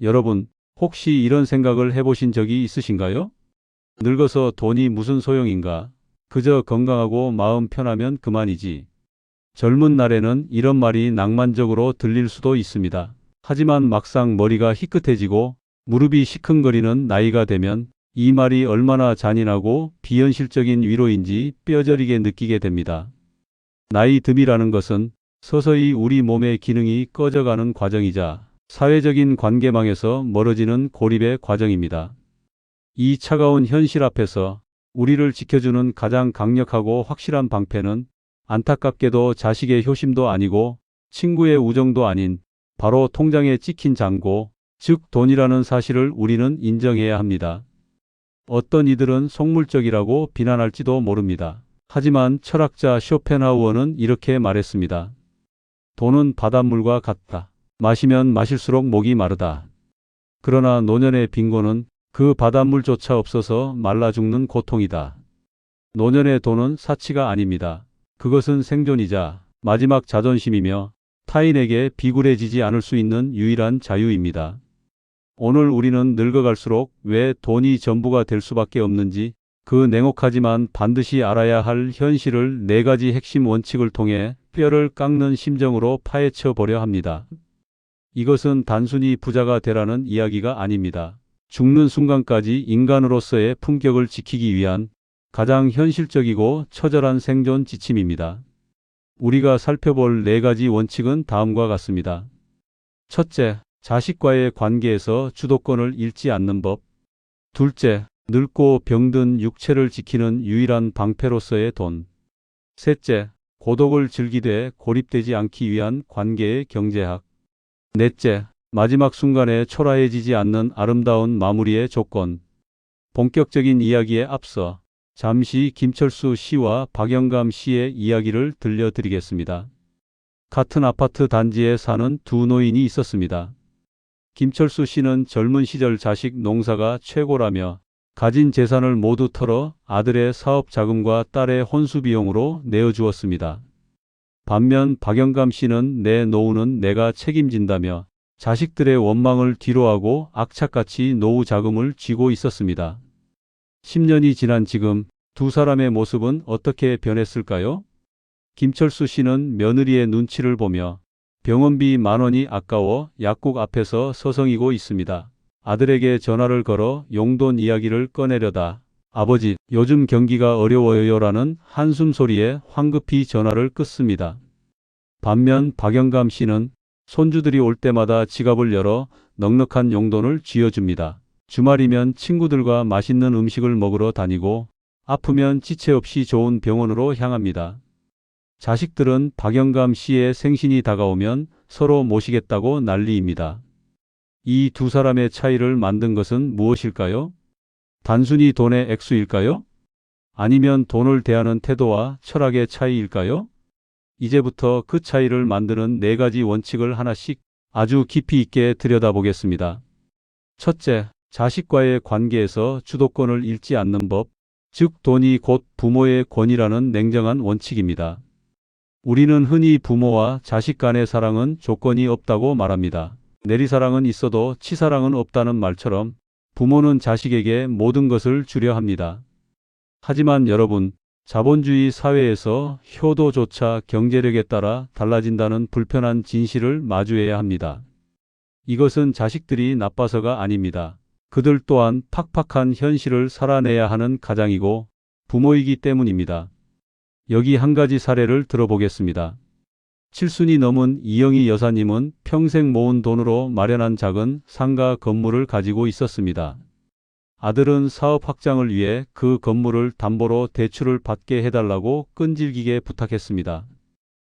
여러분, 혹시 이런 생각을 해보신 적이 있으신가요? 늙어서 돈이 무슨 소용인가? 그저 건강하고 마음 편하면 그만이지. 젊은 날에는 이런 말이 낭만적으로 들릴 수도 있습니다. 하지만 막상 머리가 희끗해지고 무릎이 시큰거리는 나이가 되면 이 말이 얼마나 잔인하고 비현실적인 위로인지 뼈저리게 느끼게 됩니다. 나이 듦이라는 것은 서서히 우리 몸의 기능이 꺼져가는 과정이자 사회적인 관계망에서 멀어지는 고립의 과정입니다. 이 차가운 현실 앞에서 우리를 지켜주는 가장 강력하고 확실한 방패는 안타깝게도 자식의 효심도 아니고 친구의 우정도 아닌 바로 통장에 찍힌 잔고, 즉 돈이라는 사실을 우리는 인정해야 합니다. 어떤 이들은 속물적이라고 비난할지도 모릅니다. 하지만 철학자 쇼펜하우어는 이렇게 말했습니다. 돈은 바닷물과 같다. 마시면 마실수록 목이 마르다. 그러나 노년의 빈곤은 그 바닷물조차 없어서 말라 죽는 고통이다. 노년의 돈은 사치가 아닙니다. 그것은 생존이자 마지막 자존심이며 타인에게 비굴해지지 않을 수 있는 유일한 자유입니다. 오늘 우리는 늙어갈수록 왜 돈이 전부가 될 수밖에 없는지 그 냉혹하지만 반드시 알아야 할 현실을 4가지 핵심 원칙을 통해 뼈를 깎는 심정으로 파헤쳐 보려 합니다. 이것은 단순히 부자가 되라는 이야기가 아닙니다. 죽는 순간까지 인간으로서의 품격을 지키기 위한 가장 현실적이고 처절한 생존 지침입니다. 우리가 살펴볼 4가지 원칙은 다음과 같습니다. 첫째, 자식과의 관계에서 주도권을 잃지 않는 법. 둘째, 늙고 병든 육체를 지키는 유일한 방패로서의 돈. 셋째, 고독을 즐기되 고립되지 않기 위한 관계의 경제학. 넷째, 마지막 순간에 초라해지지 않는 아름다운 마무리의 조건. 본격적인 이야기에 앞서 잠시 김철수 씨와 박영감 씨의 이야기를 들려드리겠습니다. 같은 아파트 단지에 사는 두 노인이 있었습니다. 김철수 씨는 젊은 시절 자식 농사가 최고라며 가진 재산을 모두 털어 아들의 사업 자금과 딸의 혼수 비용으로 내어주었습니다. 반면 박영감 씨는 내 노후는 내가 책임진다며 자식들의 원망을 뒤로하고 악착같이 노후 자금을 쥐고 있었습니다. 10년이 지난 지금 두 사람의 모습은 어떻게 변했을까요? 김철수 씨는 며느리의 눈치를 보며 병원비 10,000원이 아까워 약국 앞에서 서성이고 있습니다. 아들에게 전화를 걸어 용돈 이야기를 꺼내려다 아버지, 요즘 경기가 어려워요라는 한숨 소리에 황급히 전화를 끊습니다. 반면 박영감 씨는 손주들이 올 때마다 지갑을 열어 넉넉한 용돈을 쥐어줍니다. 주말이면 친구들과 맛있는 음식을 먹으러 다니고 아프면 지체 없이 좋은 병원으로 향합니다. 자식들은 박영감 씨의 생신이 다가오면 서로 모시겠다고 난리입니다. 이 두 사람의 차이를 만든 것은 무엇일까요? 단순히 돈의 액수일까요? 아니면 돈을 대하는 태도와 철학의 차이일까요? 이제부터 그 차이를 만드는 4가지 원칙을 하나씩 아주 깊이 있게 들여다보겠습니다. 첫째, 자식과의 관계에서 주도권을 잃지 않는 법, 즉 돈이 곧 부모의 권위라는 냉정한 원칙입니다. 우리는 흔히 부모와 자식 간의 사랑은 조건이 없다고 말합니다. 내리사랑은 있어도 치사랑은 없다는 말처럼 부모는 자식에게 모든 것을 주려 합니다. 하지만 여러분, 자본주의 사회에서 효도조차 경제력에 따라 달라진다는 불편한 진실을 마주해야 합니다. 이것은 자식들이 나빠서가 아닙니다. 그들 또한 팍팍한 현실을 살아내야 하는 가장이고 부모이기 때문입니다. 여기 한 가지 사례를 들어보겠습니다. 칠순이 넘은 이영희 여사님은 평생 모은 돈으로 마련한 작은 상가 건물을 가지고 있었습니다. 아들은 사업 확장을 위해 그 건물을 담보로 대출을 받게 해달라고 끈질기게 부탁했습니다.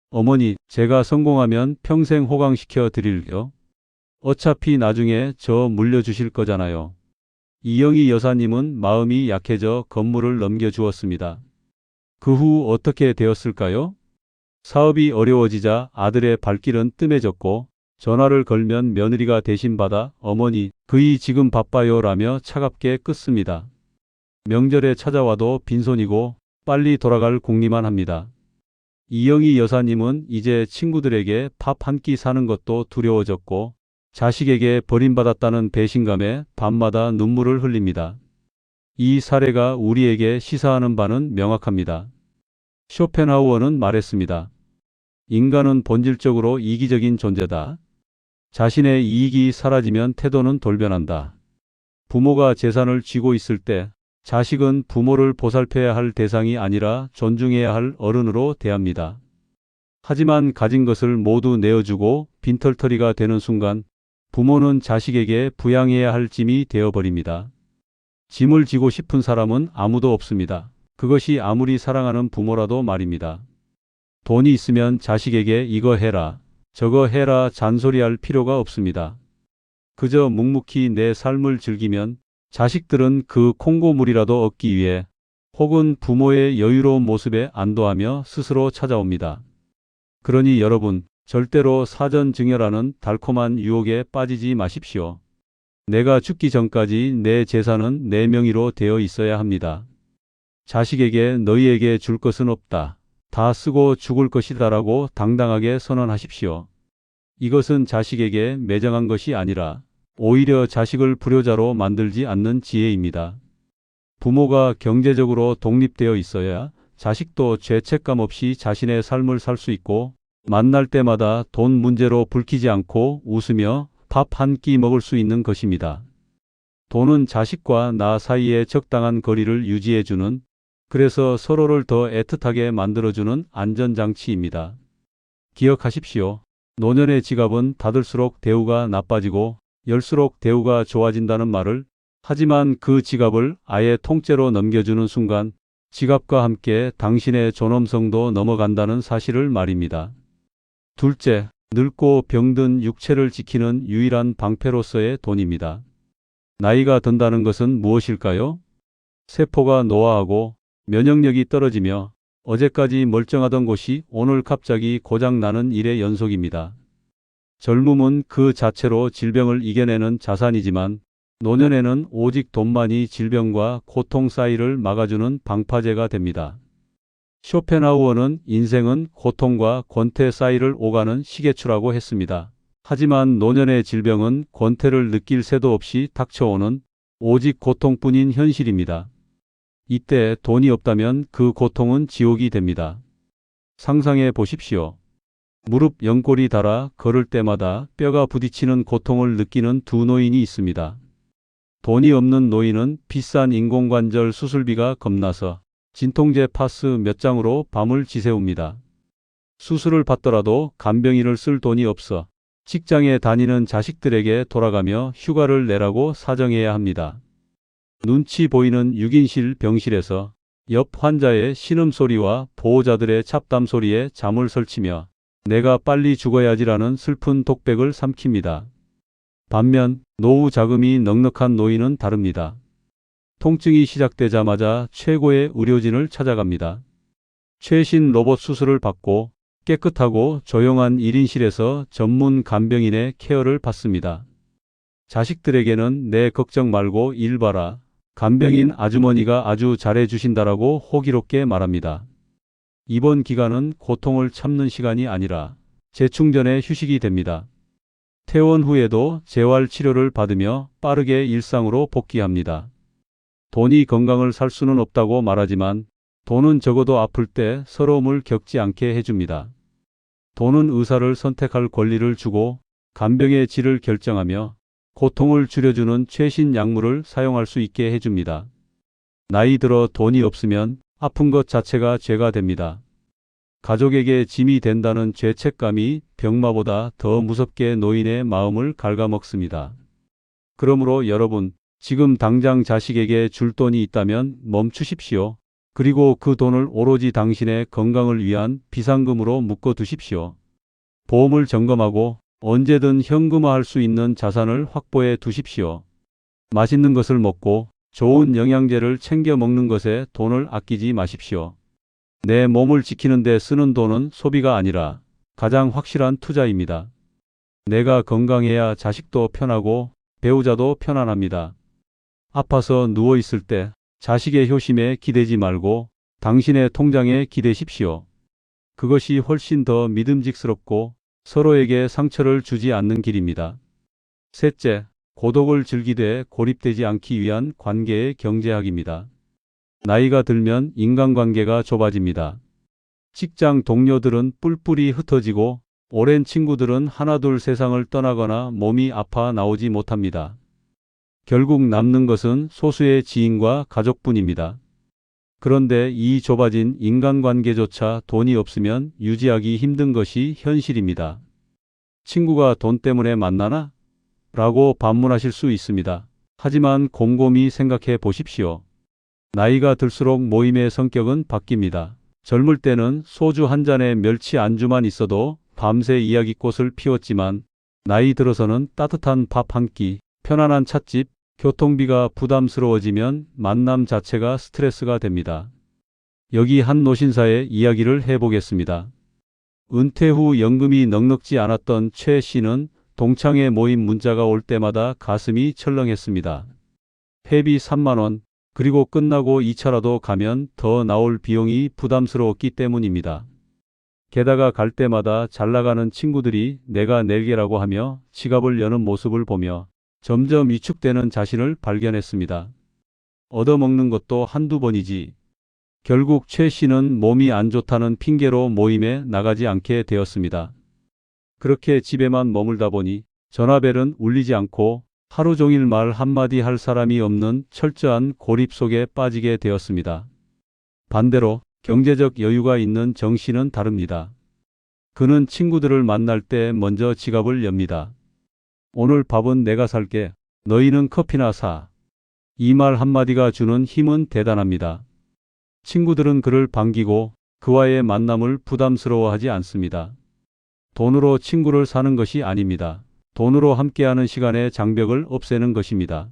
어머니, 제가 성공하면 평생 호강시켜 드릴게요. 어차피 나중에 저 물려주실 거잖아요. 이영희 여사님은 마음이 약해져 건물을 넘겨주었습니다. 그 후 어떻게 되었을까요? 사업이 어려워지자 아들의 발길은 뜸해졌고 전화를 걸면 며느리가 대신 받아 어머니, 그이 지금 바빠요 라며 차갑게 끊습니다. 명절에 찾아와도 빈손이고 빨리 돌아갈 궁리만 합니다. 이영희 여사님은 이제 친구들에게 밥 한 끼 사는 것도 두려워졌고 자식에게 버림받았다는 배신감에 밤마다 눈물을 흘립니다. 이 사례가 우리에게 시사하는 바는 명확합니다. 쇼펜하우어는 말했습니다. 인간은 본질적으로 이기적인 존재다. 자신의 이익이 사라지면 태도는 돌변한다. 부모가 재산을 쥐고 있을 때 자식은 부모를 보살펴야 할 대상이 아니라 존중해야 할 어른으로 대합니다. 하지만 가진 것을 모두 내어주고 빈털터리가 되는 순간 부모는 자식에게 부양해야 할 짐이 되어버립니다. 짐을 지고 싶은 사람은 아무도 없습니다. 그것이 아무리 사랑하는 부모라도 말입니다. 돈이 있으면 자식에게 이거 해라, 저거 해라 잔소리할 필요가 없습니다. 그저 묵묵히 내 삶을 즐기면 자식들은 그 콩고물이라도 얻기 위해 혹은 부모의 여유로운 모습에 안도하며 스스로 찾아옵니다. 그러니 여러분, 절대로 사전증여라는 달콤한 유혹에 빠지지 마십시오. 내가 죽기 전까지 내 재산은 내 명의로 되어 있어야 합니다. 자식에게 너희에게 줄 것은 없다. 다 쓰고 죽을 것이다라고 당당하게 선언하십시오. 이것은 자식에게 매정한 것이 아니라 오히려 자식을 불효자로 만들지 않는 지혜입니다. 부모가 경제적으로 독립되어 있어야 자식도 죄책감 없이 자신의 삶을 살 수 있고 만날 때마다 돈 문제로 불키지 않고 웃으며 밥 한 끼 먹을 수 있는 것입니다. 돈은 자식과 나 사이에 적당한 거리를 유지해주는, 그래서 서로를 더 애틋하게 만들어주는 안전장치입니다. 기억하십시오. 노년의 지갑은 닫을수록 대우가 나빠지고 열수록 대우가 좋아진다는 말을, 하지만 그 지갑을 아예 통째로 넘겨주는 순간 지갑과 함께 당신의 존엄성도 넘어간다는 사실을 말입니다. 둘째, 늙고 병든 육체를 지키는 유일한 방패로서의 돈입니다. 나이가 든다는 것은 무엇일까요? 세포가 노화하고 면역력이 떨어지며 어제까지 멀쩡하던 곳이 오늘 갑자기 고장나는 일의 연속입니다. 젊음은 그 자체로 질병을 이겨내는 자산이지만 노년에는 오직 돈만이 질병과 고통 사이를 막아주는 방파제가 됩니다. 쇼펜하우어는 인생은 고통과 권태 사이를 오가는 시계추라고 했습니다. 하지만 노년의 질병은 권태를 느낄 새도 없이 닥쳐오는 오직 고통뿐인 현실입니다. 이때 돈이 없다면 그 고통은 지옥이 됩니다. 상상해 보십시오. 무릎 연골이 닳아 걸을 때마다 뼈가 부딪히는 고통을 느끼는 두 노인이 있습니다. 돈이 없는 노인은 비싼 인공관절 수술비가 겁나서 진통제 파스 몇 장으로 밤을 지새웁니다. 수술을 받더라도 간병인을 쓸 돈이 없어 직장에 다니는 자식들에게 돌아가며 휴가를 내라고 사정해야 합니다. 눈치 보이는 6인실 병실에서 옆 환자의 신음소리와 보호자들의 잡담소리에 잠을 설치며 내가 빨리 죽어야지라는 슬픈 독백을 삼킵니다. 반면 노후 자금이 넉넉한 노인은 다릅니다. 통증이 시작되자마자 최고의 의료진을 찾아갑니다. 최신 로봇 수술을 받고 깨끗하고 조용한 1인실에서 전문 간병인의 케어를 받습니다. 자식들에게는 내 걱정 말고 일 봐라, 간병인 아주머니가 아주 잘해주신다라고 호기롭게 말합니다. 이번 기간은 고통을 참는 시간이 아니라 재충전의 휴식이 됩니다. 퇴원 후에도 재활치료를 받으며 빠르게 일상으로 복귀합니다. 돈이 건강을 살 수는 없다고 말하지만 돈은 적어도 아플 때 서러움을 겪지 않게 해줍니다. 돈은 의사를 선택할 권리를 주고 간병의 질을 결정하며 고통을 줄여주는 최신 약물을 사용할 수 있게 해줍니다. 나이 들어 돈이 없으면 아픈 것 자체가 죄가 됩니다. 가족에게 짐이 된다는 죄책감이 병마보다 더 무섭게 노인의 마음을 갉아먹습니다. 그러므로 여러분, 지금 당장 자식에게 줄 돈이 있다면 멈추십시오. 그리고 그 돈을 오로지 당신의 건강을 위한 비상금으로 묶어 두십시오. 보험을 점검하고 언제든 현금화할 수 있는 자산을 확보해 두십시오. 맛있는 것을 먹고 좋은 영양제를 챙겨 먹는 것에 돈을 아끼지 마십시오. 내 몸을 지키는 데 쓰는 돈은 소비가 아니라 가장 확실한 투자입니다. 내가 건강해야 자식도 편하고 배우자도 편안합니다. 아파서 누워있을 때 자식의 효심에 기대지 말고 당신의 통장에 기대십시오. 그것이 훨씬 더 믿음직스럽고 서로에게 상처를 주지 않는 길입니다. 셋째, 고독을 즐기되 고립되지 않기 위한 관계의 경제학입니다. 나이가 들면 인간관계가 좁아집니다. 직장 동료들은 뿔뿔이 흩어지고 오랜 친구들은 하나둘 세상을 떠나거나 몸이 아파 나오지 못합니다. 결국 남는 것은 소수의 지인과 가족뿐입니다. 그런데 이 좁아진 인간관계조차 돈이 없으면 유지하기 힘든 것이 현실입니다. 친구가 돈 때문에 만나나? 라고 반문하실 수 있습니다. 하지만 곰곰이 생각해 보십시오. 나이가 들수록 모임의 성격은 바뀝니다. 젊을 때는 소주 한 잔에 멸치 안주만 있어도 밤새 이야기꽃을 피웠지만 나이 들어서는 따뜻한 밥 한 끼, 편안한 찻집, 교통비가 부담스러워지면 만남 자체가 스트레스가 됩니다. 여기 한 노신사의 이야기를 해보겠습니다. 은퇴 후 연금이 넉넉지 않았던 최 씨는 동창회 모임 문자가 올 때마다 가슴이 철렁했습니다. 회비 3만 원, 그리고 끝나고 2차라도 가면 더 나올 비용이 부담스러웠기 때문입니다. 게다가 갈 때마다 잘 나가는 친구들이 내가 낼게라고 하며 지갑을 여는 모습을 보며 점점 위축되는 자신을 발견했습니다. 얻어먹는 것도 한두 번이지. 결국 최 씨는 몸이 안 좋다는 핑계로 모임에 나가지 않게 되었습니다. 그렇게 집에만 머물다 보니 전화벨은 울리지 않고 하루 종일 말 한마디 할 사람이 없는 철저한 고립 속에 빠지게 되었습니다. 반대로 경제적 여유가 있는 정 씨는 다릅니다. 그는 친구들을 만날 때 먼저 지갑을 엽니다. 오늘 밥은 내가 살게. 너희는 커피나 사. 이 말 한마디가 주는 힘은 대단합니다. 친구들은 그를 반기고 그와의 만남을 부담스러워하지 않습니다. 돈으로 친구를 사는 것이 아닙니다. 돈으로 함께하는 시간의 장벽을 없애는 것입니다.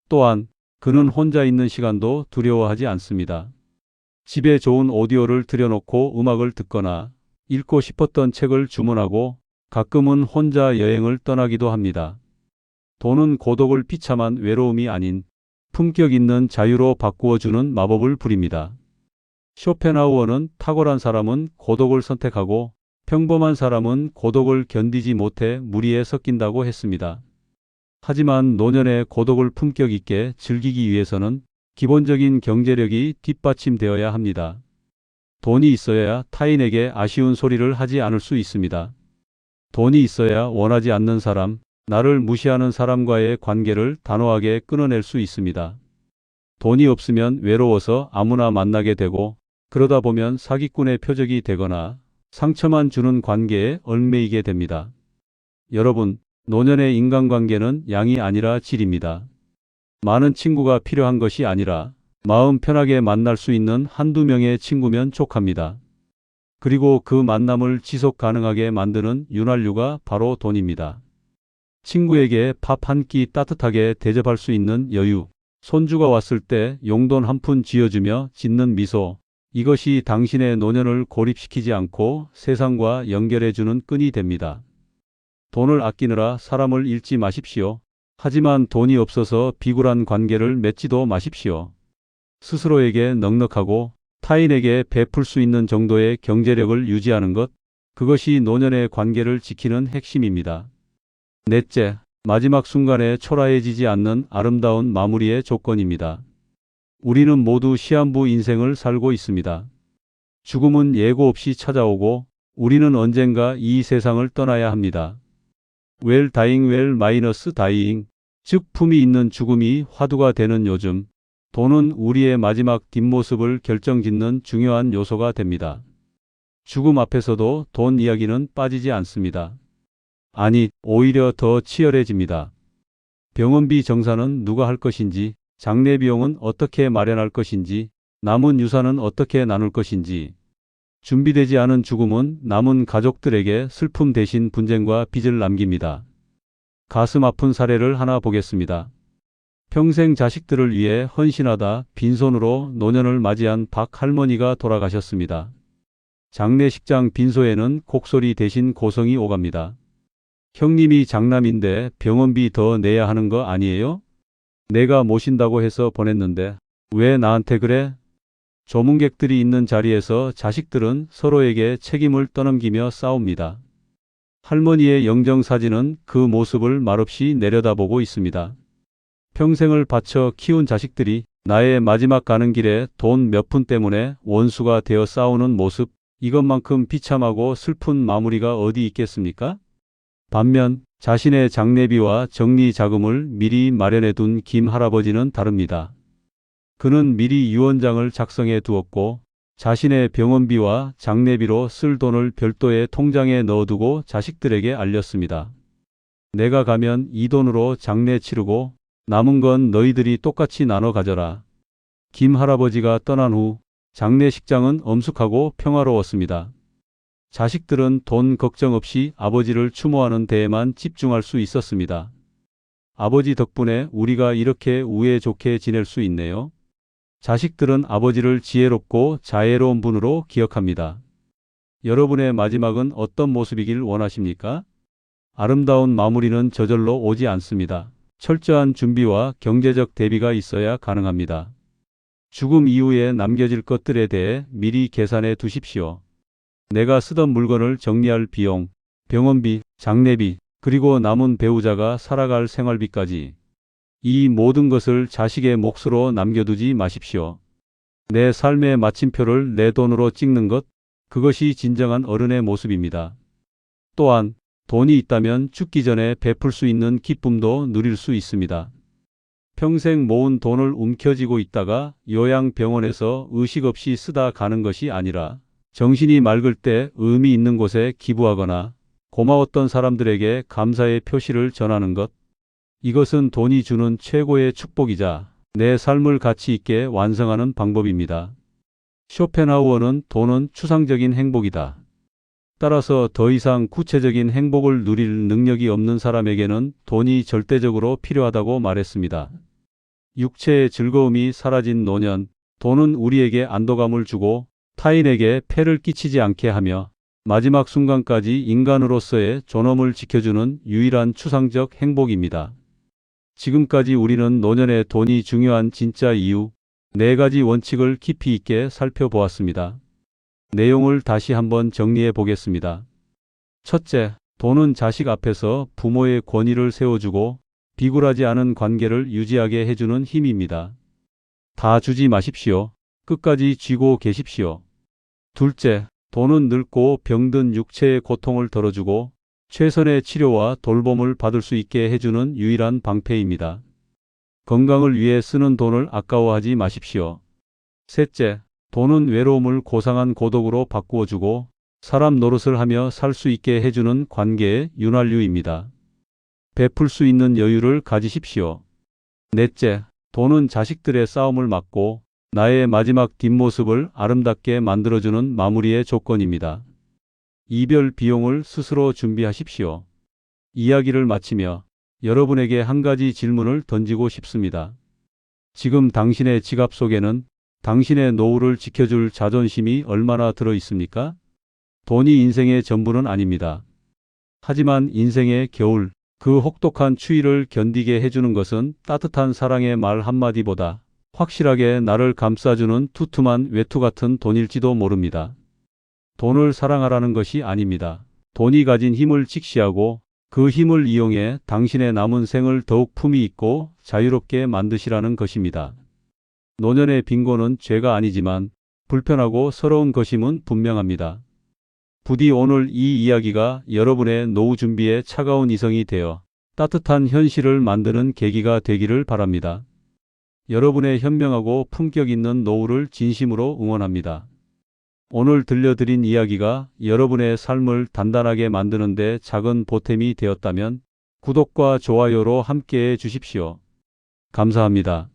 또한 그는 혼자 있는 시간도 두려워하지 않습니다. 집에 좋은 오디오를 들여놓고 음악을 듣거나 읽고 싶었던 책을 주문하고 가끔은 혼자 여행을 떠나기도 합니다. 돈은 고독을 비참한 외로움이 아닌 품격 있는 자유로 바꾸어주는 마법을 부립니다. 쇼펜하우어는 탁월한 사람은 고독을 선택하고 평범한 사람은 고독을 견디지 못해 무리에 섞인다고 했습니다. 하지만 노년의 고독을 품격 있게 즐기기 위해서는 기본적인 경제력이 뒷받침되어야 합니다. 돈이 있어야 타인에게 아쉬운 소리를 하지 않을 수 있습니다. 돈이 있어야 원하지 않는 사람, 나를 무시하는 사람과의 관계를 단호하게 끊어낼 수 있습니다. 돈이 없으면 외로워서 아무나 만나게 되고 그러다 보면 사기꾼의 표적이 되거나 상처만 주는 관계에 얽매이게 됩니다. 여러분, 노년의 인간관계는 양이 아니라 질입니다. 많은 친구가 필요한 것이 아니라 마음 편하게 만날 수 있는 한두 명의 친구면 족합니다. 그리고 그 만남을 지속 가능하게 만드는 윤활유가 바로 돈입니다. 친구에게 밥 한 끼 따뜻하게 대접할 수 있는 여유, 손주가 왔을 때 용돈 한 푼 쥐어주며 짓는 미소, 이것이 당신의 노년을 고립시키지 않고 세상과 연결해주는 끈이 됩니다. 돈을 아끼느라 사람을 잃지 마십시오. 하지만 돈이 없어서 비굴한 관계를 맺지도 마십시오. 스스로에게 넉넉하고 타인에게 베풀 수 있는 정도의 경제력을 유지하는 것, 그것이 노년의 관계를 지키는 핵심입니다. 넷째, 마지막 순간에 초라해지지 않는 아름다운 마무리의 조건입니다. 우리는 모두 시한부 인생을 살고 있습니다. 죽음은 예고 없이 찾아오고 우리는 언젠가 이 세상을 떠나야 합니다. 웰 다잉 웰 마이너스 다이잉, 즉 품이 있는 죽음이 화두가 되는 요즘, 돈은 우리의 마지막 뒷모습을 결정짓는 중요한 요소가 됩니다. 죽음 앞에서도 돈 이야기는 빠지지 않습니다. 아니, 오히려 더 치열해집니다. 병원비 정산은 누가 할 것인지, 장례 비용은 어떻게 마련할 것인지, 남은 유산은 어떻게 나눌 것인지. 준비되지 않은 죽음은 남은 가족들에게 슬픔 대신 분쟁과 빚을 남깁니다. 가슴 아픈 사례를 하나 보겠습니다. 평생 자식들을 위해 헌신하다 빈손으로 노년을 맞이한 박 할머니가 돌아가셨습니다. 장례식장 빈소에는 곡소리 대신 고성이 오갑니다. 형님이 장남인데 병원비 더 내야 하는 거 아니에요? 내가 모신다고 해서 보냈는데 왜 나한테 그래? 조문객들이 있는 자리에서 자식들은 서로에게 책임을 떠넘기며 싸웁니다. 할머니의 영정사진은 그 모습을 말없이 내려다보고 있습니다. 평생을 바쳐 키운 자식들이 나의 마지막 가는 길에 돈 몇 푼 때문에 원수가 되어 싸우는 모습, 이것만큼 비참하고 슬픈 마무리가 어디 있겠습니까? 반면 자신의 장례비와 정리 자금을 미리 마련해 둔 김 할아버지는 다릅니다. 그는 미리 유언장을 작성해 두었고 자신의 병원비와 장례비로 쓸 돈을 별도의 통장에 넣어두고 자식들에게 알렸습니다. 내가 가면 이 돈으로 장례 치르고 남은 건 너희들이 똑같이 나눠 가져라. 김 할아버지가 떠난 후 장례식장은 엄숙하고 평화로웠습니다. 자식들은 돈 걱정 없이 아버지를 추모하는 데에만 집중할 수 있었습니다. 아버지 덕분에 우리가 이렇게 우애 좋게 지낼 수 있네요. 자식들은 아버지를 지혜롭고 자애로운 분으로 기억합니다. 여러분의 마지막은 어떤 모습이길 원하십니까? 아름다운 마무리는 저절로 오지 않습니다. 철저한 준비와 경제적 대비가 있어야 가능합니다. 죽음 이후에 남겨질 것들에 대해 미리 계산해 두십시오. 내가 쓰던 물건을 정리할 비용, 병원비, 장례비, 그리고 남은 배우자가 살아갈 생활비까지. 이 모든 것을 자식의 몫으로 남겨두지 마십시오. 내 삶의 마침표를 내 돈으로 찍는 것, 그것이 진정한 어른의 모습입니다. 또한 돈이 있다면 죽기 전에 베풀 수 있는 기쁨도 누릴 수 있습니다. 평생 모은 돈을 움켜쥐고 있다가 요양병원에서 의식 없이 쓰다 가는 것이 아니라 정신이 맑을 때 의미 있는 곳에 기부하거나 고마웠던 사람들에게 감사의 표시를 전하는 것, 이것은 돈이 주는 최고의 축복이자 내 삶을 가치 있게 완성하는 방법입니다. 쇼펜하우어는 돈은 추상적인 행복이다. 따라서 더 이상 구체적인 행복을 누릴 능력이 없는 사람에게는 돈이 절대적으로 필요하다고 말했습니다. 육체의 즐거움이 사라진 노년, 돈은 우리에게 안도감을 주고 타인에게 폐를 끼치지 않게 하며 마지막 순간까지 인간으로서의 존엄을 지켜주는 유일한 추상적 행복입니다. 지금까지 우리는 노년에 돈이 중요한 진짜 이유, 4가지 원칙을 깊이 있게 살펴보았습니다. 내용을 다시 한번 정리해 보겠습니다. 첫째, 돈은 자식 앞에서 부모의 권위를 세워주고 비굴하지 않은 관계를 유지하게 해주는 힘입니다. 다 주지 마십시오. 끝까지 쥐고 계십시오. 둘째, 돈은 늙고 병든 육체의 고통을 덜어주고 최선의 치료와 돌봄을 받을 수 있게 해주는 유일한 방패입니다. 건강을 위해 쓰는 돈을 아까워하지 마십시오. 셋째, 돈은 외로움을 고상한 고독으로 바꾸어주고 사람 노릇을 하며 살 수 있게 해주는 관계의 윤활유입니다. 베풀 수 있는 여유를 가지십시오. 넷째, 돈은 자식들의 싸움을 막고 나의 마지막 뒷모습을 아름답게 만들어주는 마무리의 조건입니다. 이별 비용을 스스로 준비하십시오. 이야기를 마치며 여러분에게 한 가지 질문을 던지고 싶습니다. 지금 당신의 지갑 속에는 당신의 노후를 지켜줄 자존심이 얼마나 들어 있습니까? 돈이 인생의 전부는 아닙니다. 하지만 인생의 겨울, 그 혹독한 추위를 견디게 해주는 것은 따뜻한 사랑의 말 한마디보다 확실하게 나를 감싸주는 두툼한 외투 같은 돈일지도 모릅니다. 돈을 사랑하라는 것이 아닙니다. 돈이 가진 힘을 직시하고 그 힘을 이용해 당신의 남은 생을 더욱 품위 있고 자유롭게 만드시라는 것입니다. 노년의 빈곤은 죄가 아니지만 불편하고 서러운 것임은 분명합니다. 부디 오늘 이 이야기가 여러분의 노후 준비에 차가운 이성이 되어 따뜻한 현실을 만드는 계기가 되기를 바랍니다. 여러분의 현명하고 품격 있는 노후를 진심으로 응원합니다. 오늘 들려드린 이야기가 여러분의 삶을 단단하게 만드는 데 작은 보탬이 되었다면 구독과 좋아요로 함께해 주십시오. 감사합니다.